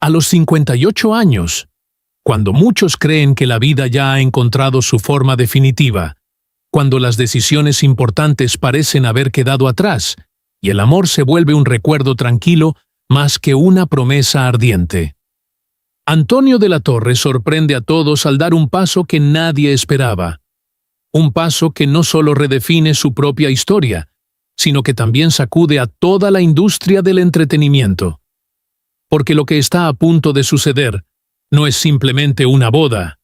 A los 58 años, cuando muchos creen que la vida ya ha encontrado su forma definitiva, cuando las decisiones importantes parecen haber quedado atrás y el amor se vuelve un recuerdo tranquilo más que una promesa ardiente. Antonio de la Torre sorprende a todos al dar un paso que nadie esperaba. Un paso que no solo redefine su propia historia, sino que también sacude a toda la industria del entretenimiento. Porque lo que está a punto de suceder no es simplemente una boda,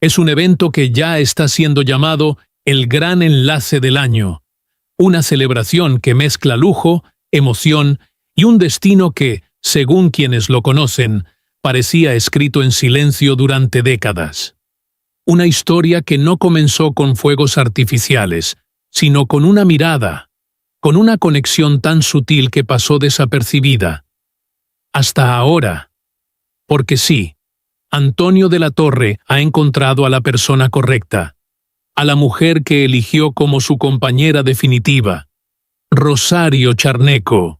es un evento que ya está siendo llamado el gran enlace del año, una celebración que mezcla lujo, emoción y un destino que, según quienes lo conocen, parecía escrito en silencio durante décadas. Una historia que no comenzó con fuegos artificiales, sino con una mirada, con una conexión tan sutil que pasó desapercibida. Hasta ahora. Porque sí, Antonio de la Torre ha encontrado a la persona correcta, a la mujer que eligió como su compañera definitiva, Rosario Charneco,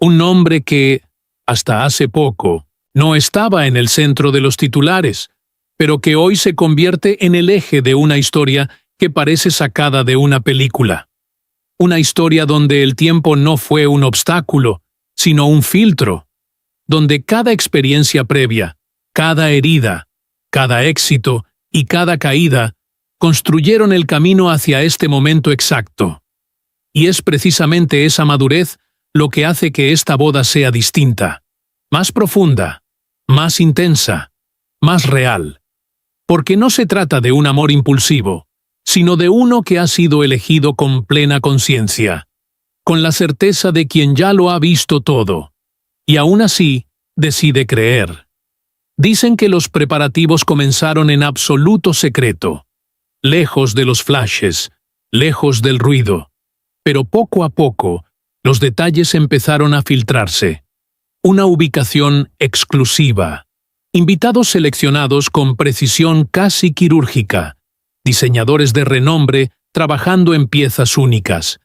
un nombre que, hasta hace poco, no estaba en el centro de los titulares, pero que hoy se convierte en el eje de una historia que parece sacada de una película. Una historia donde el tiempo no fue un obstáculo, sino un filtro, donde cada experiencia previa, cada herida, cada éxito y cada caída construyeron el camino hacia este momento exacto. Y es precisamente esa madurez lo que hace que esta boda sea distinta, más profunda, más intensa, más real. Porque no se trata de un amor impulsivo, sino de uno que ha sido elegido con plena conciencia, con la certeza de quien ya lo ha visto todo, y aún así decide creer. Dicen que los preparativos comenzaron en absoluto secreto, lejos de los flashes, lejos del ruido, pero poco a poco los detalles empezaron a filtrarse. Una ubicación exclusiva, invitados seleccionados con precisión casi quirúrgica, diseñadores de renombre trabajando en piezas únicas,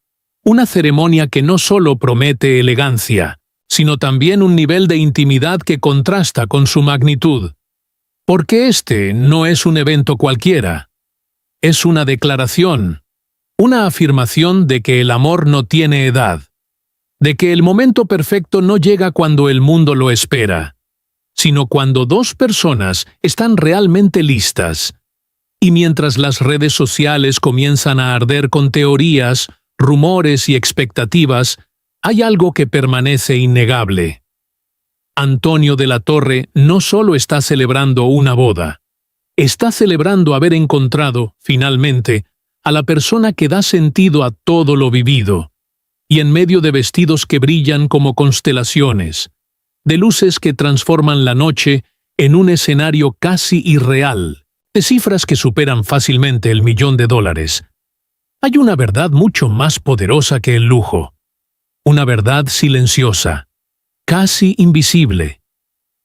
una ceremonia que no solo promete elegancia, sino también un nivel de intimidad que contrasta con su magnitud. Porque este no es un evento cualquiera. Es una declaración, una afirmación de que el amor no tiene edad, de que el momento perfecto no llega cuando el mundo lo espera, sino cuando dos personas están realmente listas. Y mientras las redes sociales comienzan a arder con teorías, rumores y expectativas, hay algo que permanece innegable. Antonio de la Torre no solo está celebrando una boda, está celebrando haber encontrado, finalmente, a la persona que da sentido a todo lo vivido, y en medio de vestidos que brillan como constelaciones, de luces que transforman la noche en un escenario casi irreal, de cifras que superan fácilmente el $1.000.000. Hay una verdad mucho más poderosa que el lujo. Una verdad silenciosa, casi invisible,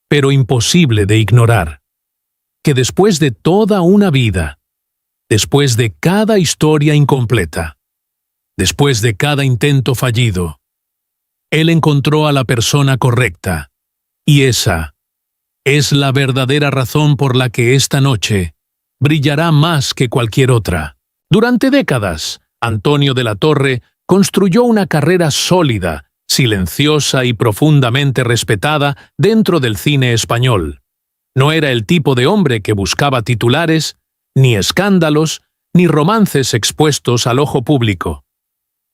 pero imposible de ignorar. Que después de toda una vida, después de cada historia incompleta, después de cada intento fallido, él encontró a la persona correcta. Y esa es la verdadera razón por la que esta noche brillará más que cualquier otra. Durante décadas, Antonio de la Torre construyó una carrera sólida, silenciosa y profundamente respetada dentro del cine español. No era el tipo de hombre que buscaba titulares, ni escándalos, ni romances expuestos al ojo público.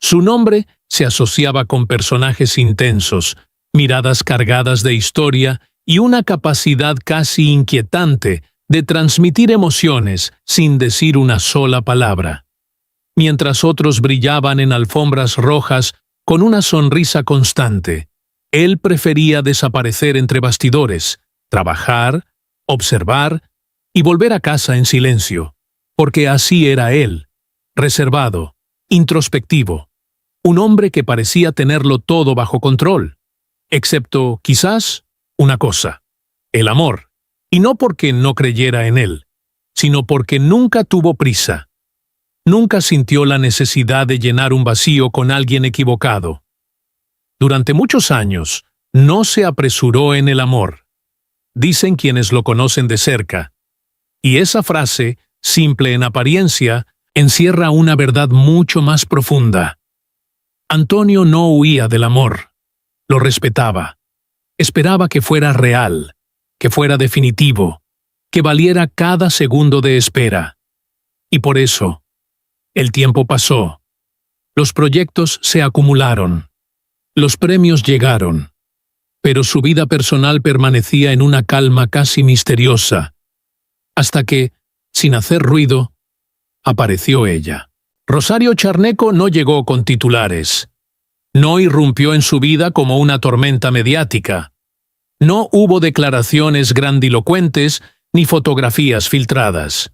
Su nombre se asociaba con personajes intensos, miradas cargadas de historia y una capacidad casi inquietante de transmitir emociones sin decir una sola palabra. Mientras otros brillaban en alfombras rojas con una sonrisa constante, él prefería desaparecer entre bastidores, trabajar, observar y volver a casa en silencio, porque así era él, reservado, introspectivo, un hombre que parecía tenerlo todo bajo control, excepto, quizás, una cosa, el amor, y no porque no creyera en él, sino porque nunca tuvo prisa. Nunca sintió la necesidad de llenar un vacío con alguien equivocado. Durante muchos años, no se apresuró en el amor. dicen quienes lo conocen de cerca. Y esa frase, simple en apariencia, encierra una verdad mucho más profunda. Antonio no huía del amor, lo respetaba. Esperaba que fuera real, que fuera definitivo, que valiera cada segundo de espera. Y por eso, el tiempo pasó. Los proyectos se acumularon. Los premios llegaron. Pero su vida personal permanecía en una calma casi misteriosa, hasta que, sin hacer ruido, apareció ella. Rosario Charneco no llegó con titulares. No irrumpió en su vida como una tormenta mediática. No hubo declaraciones grandilocuentes ni fotografías filtradas.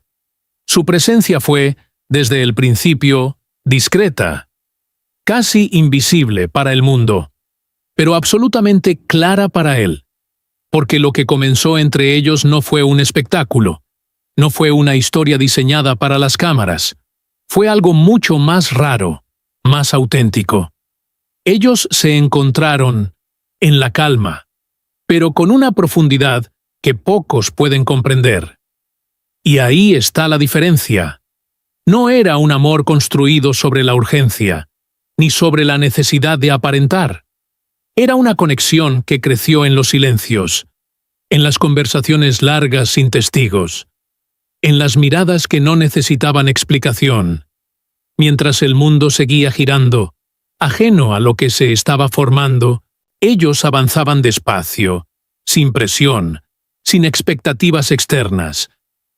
Su presencia fue, desde el principio, discreta, casi invisible para el mundo, pero absolutamente clara para él, porque lo que comenzó entre ellos no fue un espectáculo, no fue una historia diseñada para las cámaras, fue algo mucho más raro, más auténtico. Ellos se encontraron en la calma, pero con una profundidad que pocos pueden comprender. Y ahí está la diferencia. No era un amor construido sobre la urgencia, ni sobre la necesidad de aparentar. Era una conexión que creció en los silencios, en las conversaciones largas sin testigos, en las miradas que no necesitaban explicación. Mientras el mundo seguía girando, ajeno a lo que se estaba formando, ellos avanzaban despacio, sin presión, sin expectativas externas,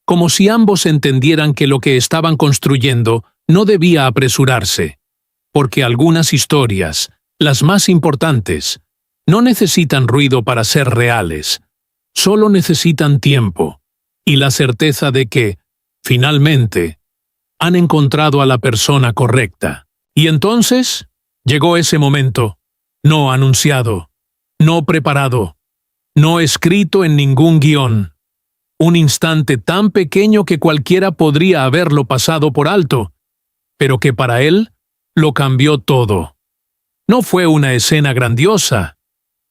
como si ambos entendieran que lo que estaban construyendo no debía apresurarse, porque algunas historias, las más importantes, no necesitan ruido para ser reales, solo necesitan tiempo y la certeza de que, finalmente, han encontrado a la persona correcta. Y entonces llegó ese momento, no anunciado, no preparado, no escrito en ningún guión. Un instante tan pequeño que cualquiera podría haberlo pasado por alto, pero que para él lo cambió todo. No fue una escena grandiosa,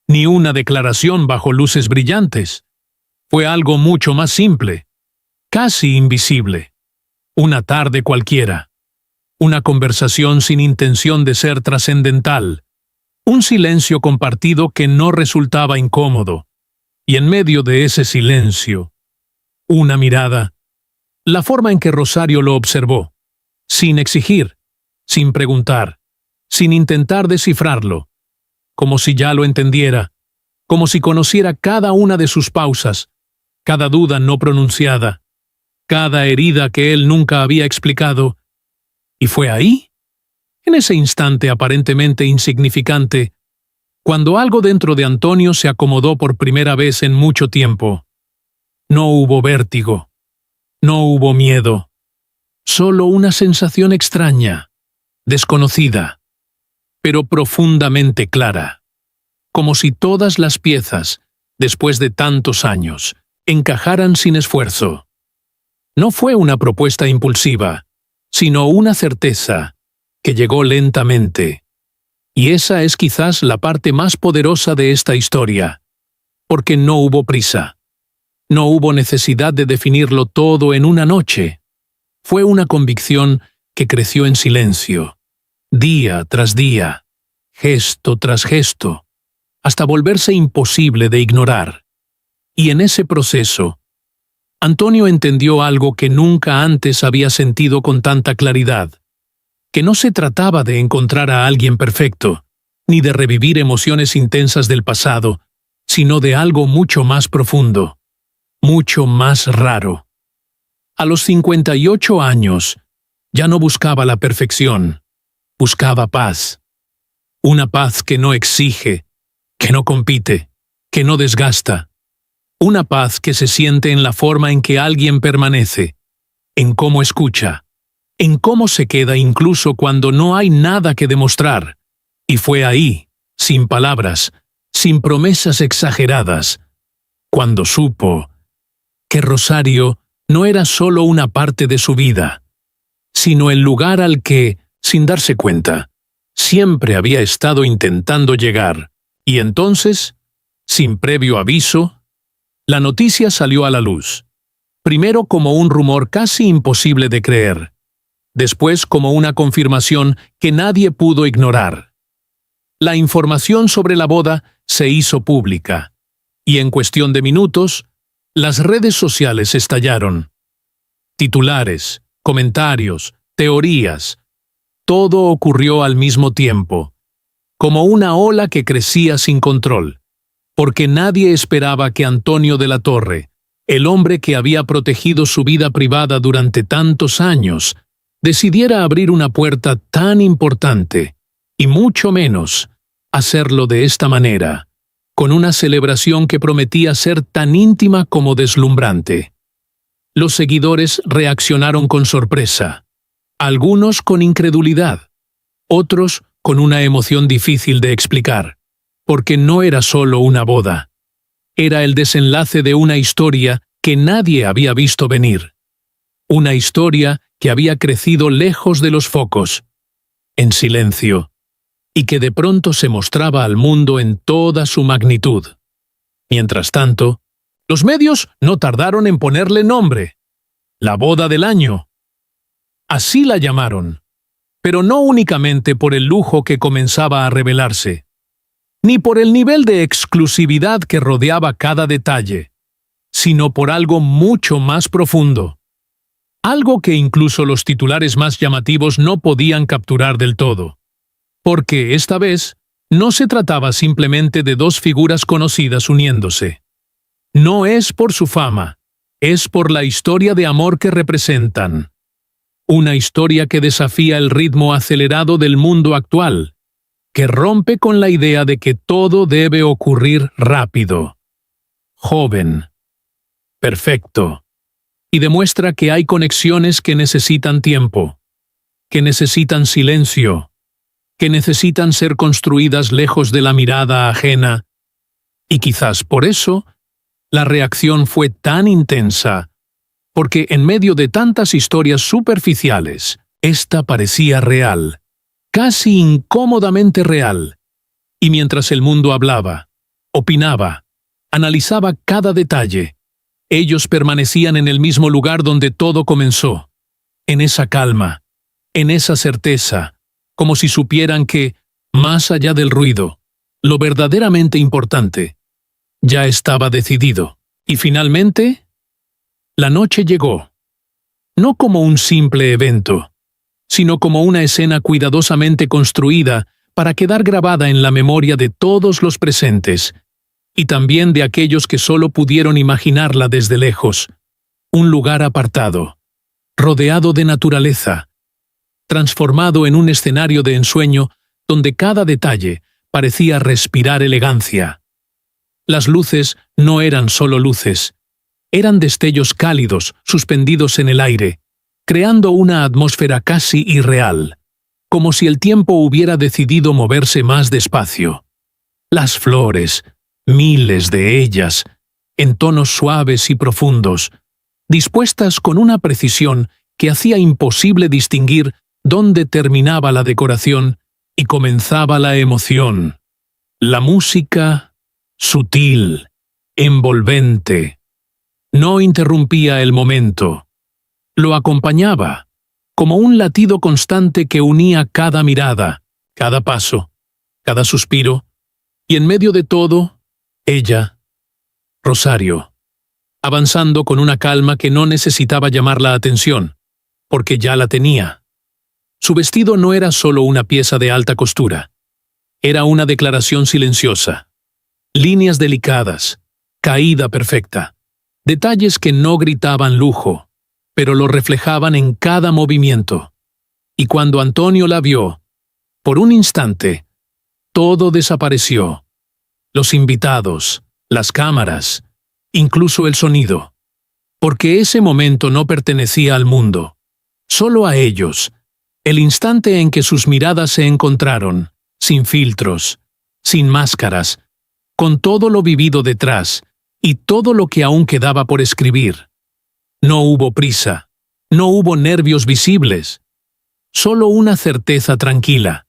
ni una declaración bajo luces brillantes. Fue algo mucho más simple, casi invisible. Una tarde cualquiera. Una conversación sin intención de ser trascendental. Un silencio compartido que no resultaba incómodo. Y en medio de ese silencio, una mirada. La forma en que Rosario lo observó, sin exigir, sin preguntar, sin intentar descifrarlo, como si ya lo entendiera, como si conociera cada una de sus pausas, cada duda no pronunciada, cada herida que él nunca había explicado. Y fue ahí, en ese instante aparentemente insignificante, cuando algo dentro de Antonio se acomodó por primera vez en mucho tiempo. No hubo vértigo, no hubo miedo, solo una sensación extraña, desconocida, pero profundamente clara, como si todas las piezas, después de tantos años, encajaran sin esfuerzo. No fue una propuesta impulsiva, sino una certeza que llegó lentamente. Y esa es quizás la parte más poderosa de esta historia, porque no hubo prisa. No hubo necesidad de definirlo todo en una noche. Fue una convicción que creció en silencio, día tras día, gesto tras gesto, hasta volverse imposible de ignorar. Y en ese proceso, Antonio entendió algo que nunca antes había sentido con tanta claridad, que no se trataba de encontrar a alguien perfecto, ni de revivir emociones intensas del pasado, sino de algo mucho más profundo. Mucho más raro. A los 58 años, ya no buscaba la perfección, buscaba paz. Una paz que no exige, que no compite, que no desgasta. Una paz que se siente en la forma en que alguien permanece, en cómo escucha, en cómo se queda incluso cuando no hay nada que demostrar. Y fue ahí, sin palabras, sin promesas exageradas, cuando supo que Rosario no era solo una parte de su vida, sino el lugar al que, sin darse cuenta, siempre había estado intentando llegar, y entonces, sin previo aviso, La noticia salió a la luz, primero como un rumor casi imposible de creer, después como una confirmación que nadie pudo ignorar. La información sobre la boda se hizo pública, y en cuestión de minutos, las redes sociales estallaron. Titulares, comentarios, teorías, todo ocurrió al mismo tiempo, como una ola que crecía sin control, porque nadie esperaba que Antonio de la Torre, el hombre que había protegido su vida privada durante tantos años, decidiera abrir una puerta tan importante, y mucho menos hacerlo de esta manera, con una celebración que prometía ser tan íntima como deslumbrante. Los seguidores reaccionaron con sorpresa, algunos con incredulidad, otros con una emoción difícil de explicar, porque no era solo una boda. Era el desenlace de una historia que nadie había visto venir. Una historia que había crecido lejos de los focos, en silencio, y que de pronto se mostraba al mundo en toda su magnitud. Mientras tanto, los medios no tardaron en ponerle nombre: la boda del año. Así la llamaron, pero no únicamente por el lujo que comenzaba a revelarse, ni por el nivel de exclusividad que rodeaba cada detalle, sino por algo mucho más profundo. Algo que incluso los titulares más llamativos no podían capturar del todo. Porque esta vez no se trataba simplemente de dos figuras conocidas uniéndose. No es por su fama, es por la historia de amor que representan. Una historia que desafía el ritmo acelerado del mundo actual, que rompe con la idea de que todo debe ocurrir rápido, joven, perfecto, y demuestra que hay conexiones que necesitan tiempo, que necesitan silencio, que necesitan ser construidas lejos de la mirada ajena, y quizás por eso la reacción fue tan intensa, porque en medio de tantas historias superficiales, esta parecía real, casi incómodamente real, y mientras el mundo hablaba, opinaba, analizaba cada detalle, ellos permanecían en el mismo lugar donde todo comenzó, en esa calma, en esa certeza, como si supieran que, más allá del ruido, lo verdaderamente importante, ya estaba decidido. Y finalmente, la noche llegó, no como un simple evento, sino como una escena cuidadosamente construida para quedar grabada en la memoria de todos los presentes, y también de aquellos que solo pudieron imaginarla desde lejos. Un lugar apartado, rodeado de naturaleza, transformado en un escenario de ensueño donde cada detalle parecía respirar elegancia. Las luces no eran solo luces, eran destellos cálidos suspendidos en el aire, creando una atmósfera casi irreal, como si el tiempo hubiera decidido moverse más despacio. Las flores, miles de ellas, en tonos suaves y profundos, dispuestas con una precisión que hacía imposible distinguir dónde terminaba la decoración y comenzaba la emoción. La música, sutil, envolvente, no interrumpía el momento. Lo acompañaba, como un latido constante que unía cada mirada, cada paso, cada suspiro, y en medio de todo, ella, Rosario, avanzando con una calma que no necesitaba llamar la atención, porque ya la tenía. Su vestido no era solo una pieza de alta costura, era una declaración silenciosa. Líneas delicadas, caída perfecta, detalles que no gritaban lujo, pero lo reflejaban en cada movimiento. Y cuando Antonio la vio, por un instante, todo desapareció. Los invitados, las cámaras, incluso el sonido. Porque ese momento no pertenecía al mundo, solo a ellos. El instante en que sus miradas se encontraron, sin filtros, sin máscaras, con todo lo vivido detrás y todo lo que aún quedaba por escribir. No hubo prisa, no hubo nervios visibles, solo una certeza tranquila,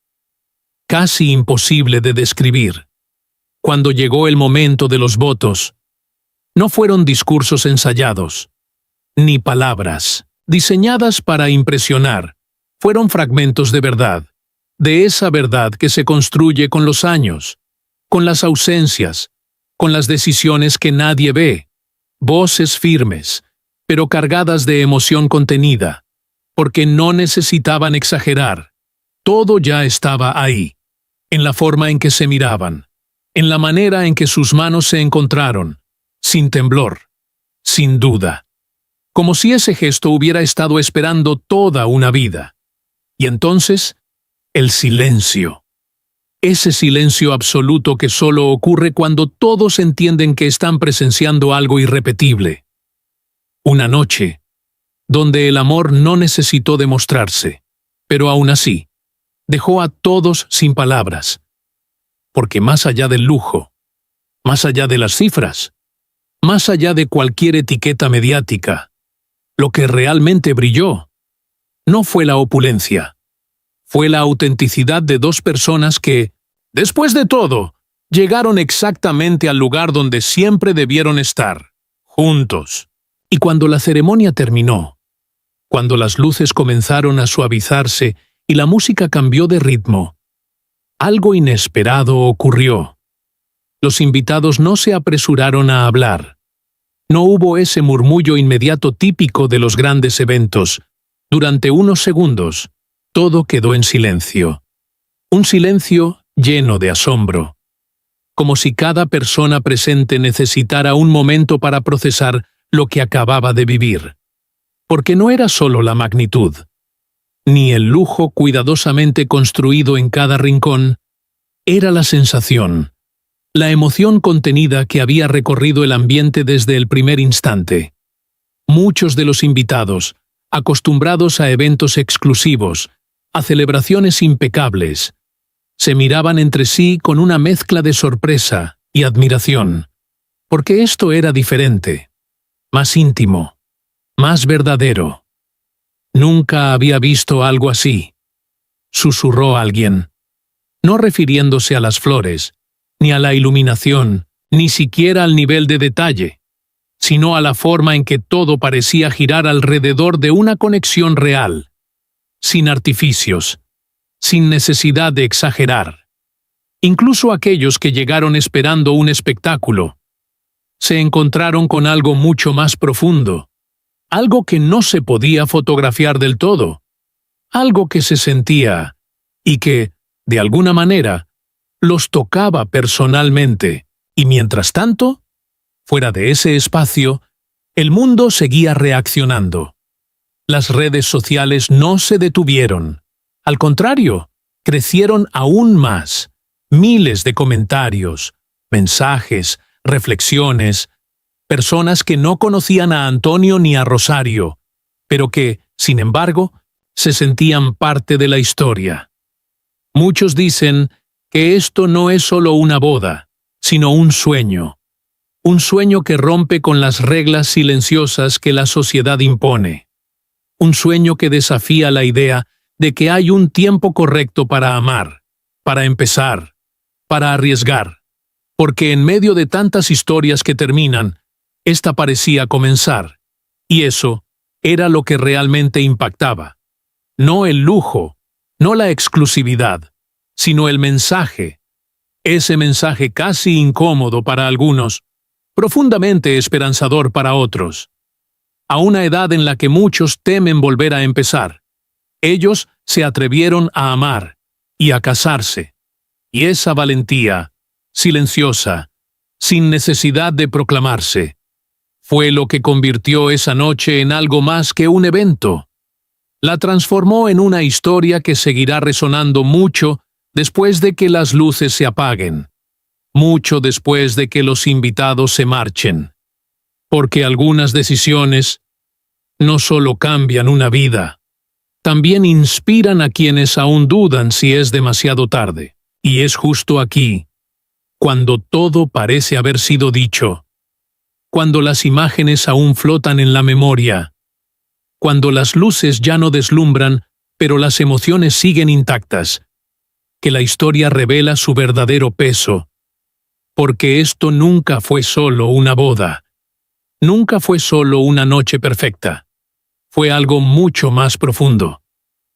casi imposible de describir. Cuando llegó el momento de los votos, No fueron discursos ensayados, ni palabras diseñadas para impresionar. Fueron fragmentos de verdad, de esa verdad que se construye con los años, con las ausencias, con las decisiones que nadie ve, voces firmes, pero cargadas de emoción contenida, porque no necesitaban exagerar. Todo ya estaba ahí, en la forma en que se miraban, en la manera en que sus manos se encontraron, sin temblor, sin duda, como si ese gesto hubiera estado esperando toda una vida. Y entonces, el silencio. Ese silencio absoluto que solo ocurre cuando todos entienden que están presenciando algo irrepetible. Una noche, donde el amor no necesitó demostrarse, pero aún así, dejó a todos sin palabras. Porque más allá del lujo, más allá de las cifras, más allá de cualquier etiqueta mediática, lo que realmente brilló no fue la opulencia, fue la autenticidad de dos personas que, después de todo, llegaron exactamente al lugar donde siempre debieron estar, juntos. Y cuando la ceremonia terminó, cuando las luces comenzaron a suavizarse y la música cambió de ritmo, algo inesperado ocurrió. Los invitados no se apresuraron a hablar. No hubo ese murmullo inmediato típico de los grandes eventos. Durante unos segundos, todo quedó en silencio. Un silencio lleno de asombro. Como si cada persona presente necesitara un momento para procesar lo que acababa de vivir. Porque no era solo la magnitud, ni el lujo cuidadosamente construido en cada rincón, era la sensación, la emoción contenida que había recorrido el ambiente desde el primer instante. Muchos de los invitados, acostumbrados a eventos exclusivos, a celebraciones impecables, se miraban entre sí con una mezcla de sorpresa y admiración, porque esto era diferente, más íntimo, más verdadero. Nunca había visto algo así, susurró alguien, no refiriéndose a las flores, ni a la iluminación, ni siquiera al nivel de detalle, sino a la forma en que todo parecía girar alrededor de una conexión real, sin artificios, sin necesidad de exagerar. Incluso aquellos que llegaron esperando un espectáculo, se encontraron con algo mucho más profundo, algo que no se podía fotografiar del todo, algo que se sentía y que, de alguna manera, los tocaba personalmente, y mientras tanto, fuera de ese espacio, el mundo seguía reaccionando. Las redes sociales no se detuvieron. Al contrario, crecieron aún más. Miles de comentarios, mensajes, reflexiones, personas que no conocían a Antonio ni a Rosario, pero que, sin embargo, se sentían parte de la historia. Muchos dicen que esto no es solo una boda, sino un sueño que rompe con las reglas silenciosas que la sociedad impone, un sueño que desafía la idea de que hay un tiempo correcto para amar, para empezar, para arriesgar, porque en medio de tantas historias que terminan, esta parecía comenzar, y eso era lo que realmente impactaba. No el lujo, no la exclusividad, sino el mensaje. Ese mensaje casi incómodo para algunos, profundamente esperanzador para otros. A una edad en la que muchos temen volver a empezar, ellos se atrevieron a amar y a casarse. Y esa valentía, silenciosa, sin necesidad de proclamarse, fue lo que convirtió esa noche en algo más que un evento. La transformó en una historia que seguirá resonando mucho después de que las luces se apaguen, mucho después de que los invitados se marchen. Porque algunas decisiones no solo cambian una vida, también inspiran a quienes aún dudan si es demasiado tarde. Y es justo aquí, cuando todo parece haber sido dicho, cuando las imágenes aún flotan en la memoria, cuando las luces ya no deslumbran, pero las emociones siguen intactas, que la historia revela su verdadero peso, porque esto nunca fue solo una boda, nunca fue solo una noche perfecta. Fue algo mucho más profundo,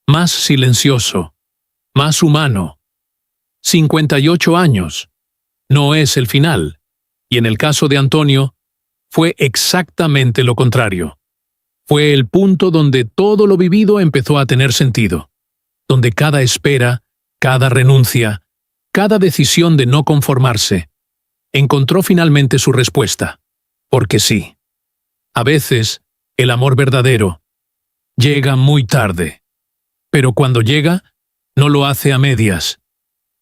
más silencioso, más humano. 58 años. No es el final. Y en el caso de Antonio, fue exactamente lo contrario. Fue el punto donde todo lo vivido empezó a tener sentido, donde cada espera, cada renuncia, cada decisión de no conformarse, encontró finalmente su respuesta. Porque sí. A veces, el amor verdadero llega muy tarde. Pero cuando llega, no lo hace a medias.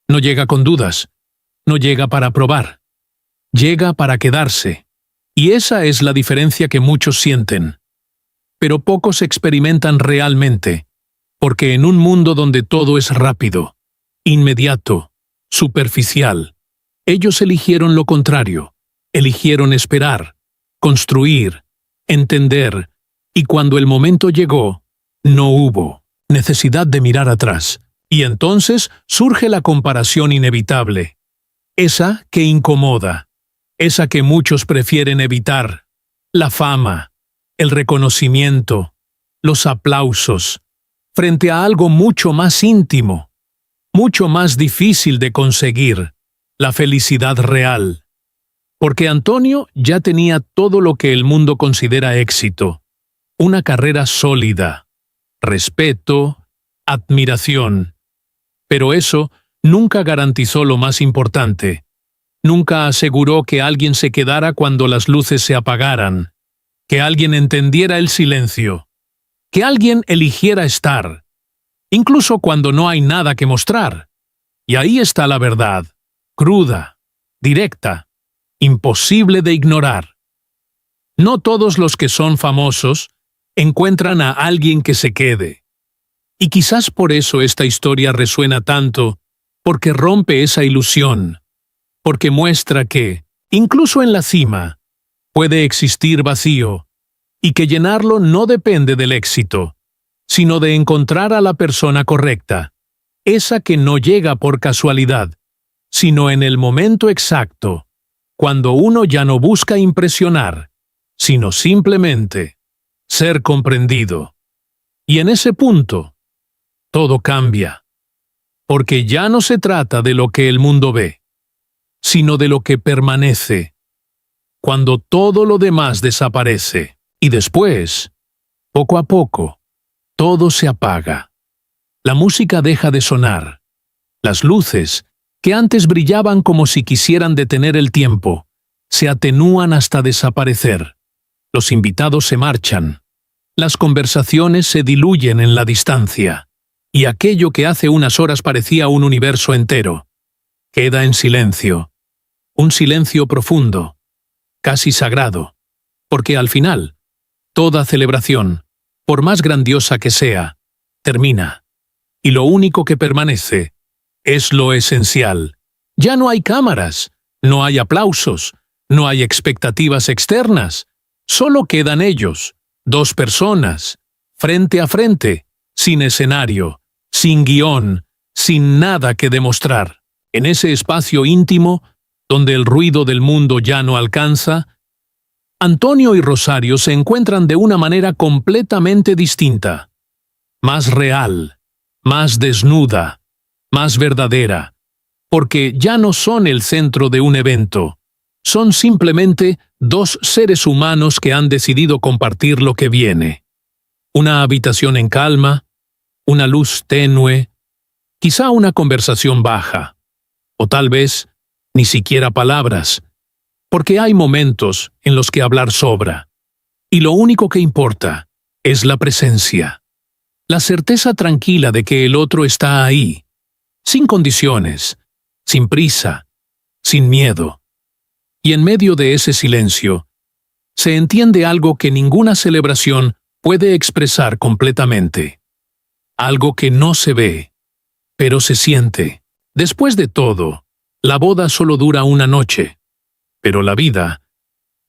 No llega con dudas. No llega para probar. Llega para quedarse. Y esa es la diferencia que muchos sienten. Pero pocos experimentan realmente, porque en un mundo donde todo es rápido, inmediato, superficial, ellos eligieron lo contrario. Eligieron esperar, construir, entender, y cuando el momento llegó, no hubo necesidad de mirar atrás. Y entonces surge la comparación inevitable, esa que incomoda, esa que muchos prefieren evitar, la fama, el reconocimiento, los aplausos, frente a algo mucho más íntimo, mucho más difícil de conseguir, la felicidad real. Porque Antonio ya tenía todo lo que el mundo considera éxito, una carrera sólida, respeto, admiración. Pero eso nunca garantizó lo más importante. Nunca aseguró que alguien se quedara cuando las luces se apagaran, que alguien entendiera el silencio, que alguien eligiera estar, incluso cuando no hay nada que mostrar. Y ahí está la verdad, cruda, directa, imposible de ignorar. No todos los que son famosos encuentran a alguien que se quede. Y quizás por eso esta historia resuena tanto, porque rompe esa ilusión, porque muestra que, incluso en la cima, puede existir vacío, y que llenarlo no depende del éxito, sino de encontrar a la persona correcta, esa que no llega por casualidad, sino en el momento exacto, cuando uno ya no busca impresionar, sino simplemente ser comprendido. Y en ese punto, todo cambia, porque ya no se trata de lo que el mundo ve, sino de lo que permanece, cuando todo lo demás desaparece, y después, poco a poco, todo se apaga. La música deja de sonar. Las luces, que antes brillaban como si quisieran detener el tiempo, se atenúan hasta desaparecer. Los invitados se marchan. Las conversaciones se diluyen en la distancia. Y aquello que hace unas horas parecía un universo entero, queda en silencio. Un silencio profundo, casi sagrado. Porque al final, toda celebración, por más grandiosa que sea, termina. Y lo único que permanece es lo esencial. Ya no hay cámaras, no hay aplausos, no hay expectativas externas. Solo quedan ellos, dos personas, frente a frente, sin escenario, sin guión, sin nada que demostrar. En ese espacio íntimo, donde el ruido del mundo ya no alcanza, Antonio y Rosario se encuentran de una manera completamente distinta. Más real, más desnuda, más verdadera, porque ya no son el centro de un evento. Son simplemente dos seres humanos que han decidido compartir lo que viene. Una habitación en calma, una luz tenue, quizá una conversación baja, o tal vez ni siquiera palabras, porque hay momentos en los que hablar sobra, y lo único que importa es la presencia, la certeza tranquila de que el otro está ahí, sin condiciones, sin prisa, sin miedo. Y en medio de ese silencio, se entiende algo que ninguna celebración puede expresar completamente. Algo que no se ve, pero se siente. Después de todo, la boda solo dura una noche, pero la vida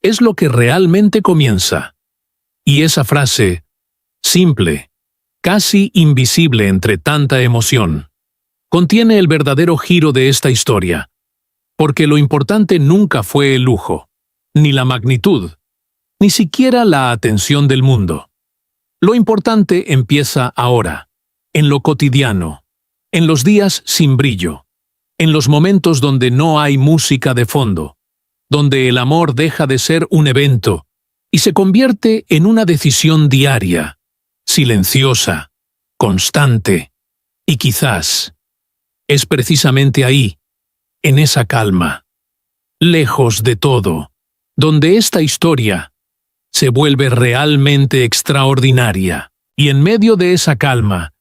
es lo que realmente comienza. Y esa frase, simple, casi invisible entre tanta emoción, contiene el verdadero giro de esta historia. Porque lo importante nunca fue el lujo, ni la magnitud, ni siquiera la atención del mundo. Lo importante empieza ahora, en lo cotidiano, en los días sin brillo, en los momentos donde no hay música de fondo, donde el amor deja de ser un evento y se convierte en una decisión diaria, silenciosa, constante, y quizás es precisamente ahí, en esa calma, lejos de todo, donde esta historia se vuelve realmente extraordinaria. Y en medio de esa calma,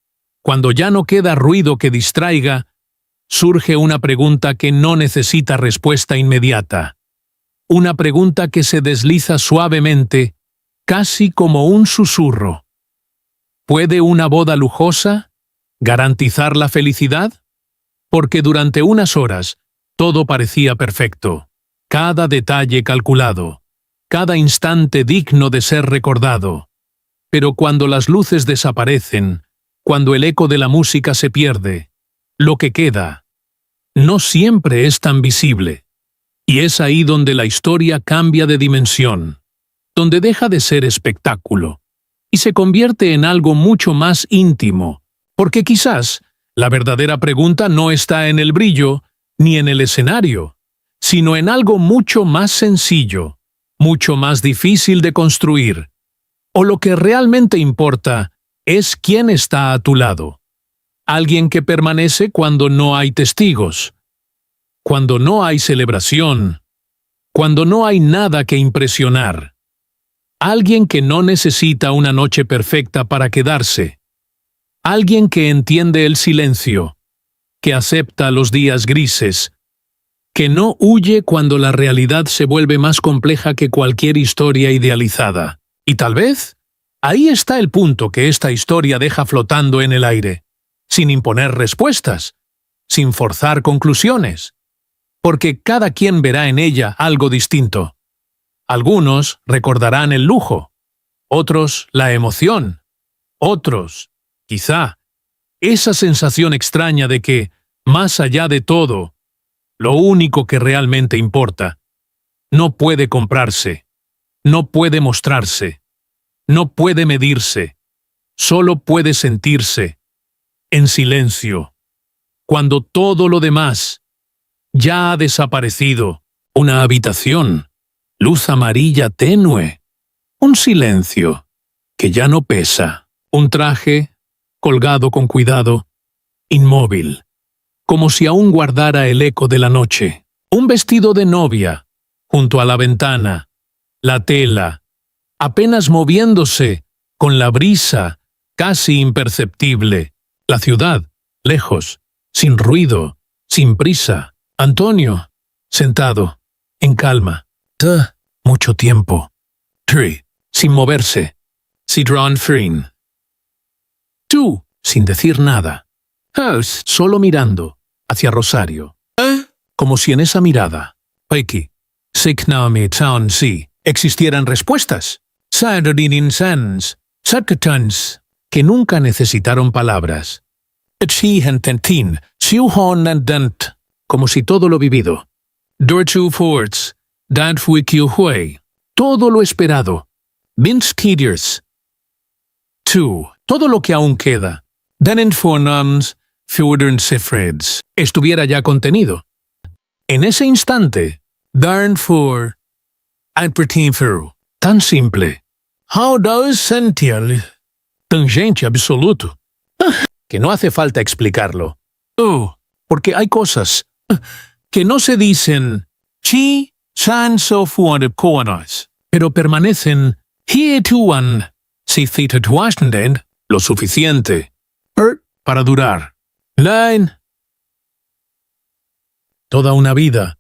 cuando ya no queda ruido que distraiga, surge una pregunta que no necesita respuesta inmediata. Una pregunta que se desliza suavemente, casi como un susurro. ¿Puede una boda lujosa garantizar la felicidad? Porque durante unas horas todo parecía perfecto, cada detalle calculado, cada instante digno de ser recordado. Pero cuando las luces desaparecen, cuando el eco de la música se pierde, lo que queda no siempre es tan visible. Y es ahí donde la historia cambia de dimensión, donde deja de ser espectáculo y se convierte en algo mucho más íntimo, porque quizás la verdadera pregunta no está en el brillo ni en el escenario, sino en algo mucho más sencillo, mucho más difícil de construir. O lo que realmente importa es quién está a tu lado. Alguien que permanece cuando no hay testigos, cuando no hay celebración, cuando no hay nada que impresionar. Alguien que no necesita una noche perfecta para quedarse. Alguien que entiende el silencio, que acepta los días grises, que no huye cuando la realidad se vuelve más compleja que cualquier historia idealizada. Y tal vez, ahí está el punto que esta historia deja flotando en el aire, sin imponer respuestas, sin forzar conclusiones, porque cada quien verá en ella algo distinto. Algunos recordarán el lujo, otros la emoción, otros, quizá, esa sensación extraña de que, más allá de todo, lo único que realmente importa, no puede comprarse, no puede mostrarse, no puede medirse, solo puede sentirse, en silencio, cuando todo lo demás ya ha desaparecido. Una habitación, luz amarilla tenue, un silencio que ya no pesa, un traje colgado con cuidado, inmóvil, como si aún guardara el eco de la noche, un vestido de novia, junto a la ventana, la tela, apenas moviéndose, con la brisa, casi imperceptible, la ciudad, lejos, sin ruido, sin prisa. Antonio, sentado, en calma. Mucho tiempo. Sin moverse. Sidron Frin. Tú, sin decir nada. House, solo mirando, hacia Rosario. Como si en esa mirada, Peiki, Siknami Town Si, existieran respuestas. Sadodinin Sans, Sakatans, que nunca necesitaron palabras. Tentin, Siuhon and Dant. Como si todo lo vivido. Dortu Forts, Dat Hui, todo lo esperado. Vince Kidders. Todo lo que aún queda. Danen Fornams, Fjordern Sefreds, estuviera ya contenido. En ese instante, Darn for Advertifer, tan simple. How does sentir? Tangente absoluto. Que no hace falta explicarlo. Porque hay cosas que no se dicen chi san so fuande koanas, pero permanecen here to one, si theta tuashnden, lo suficiente, para durar. Line. Toda una vida,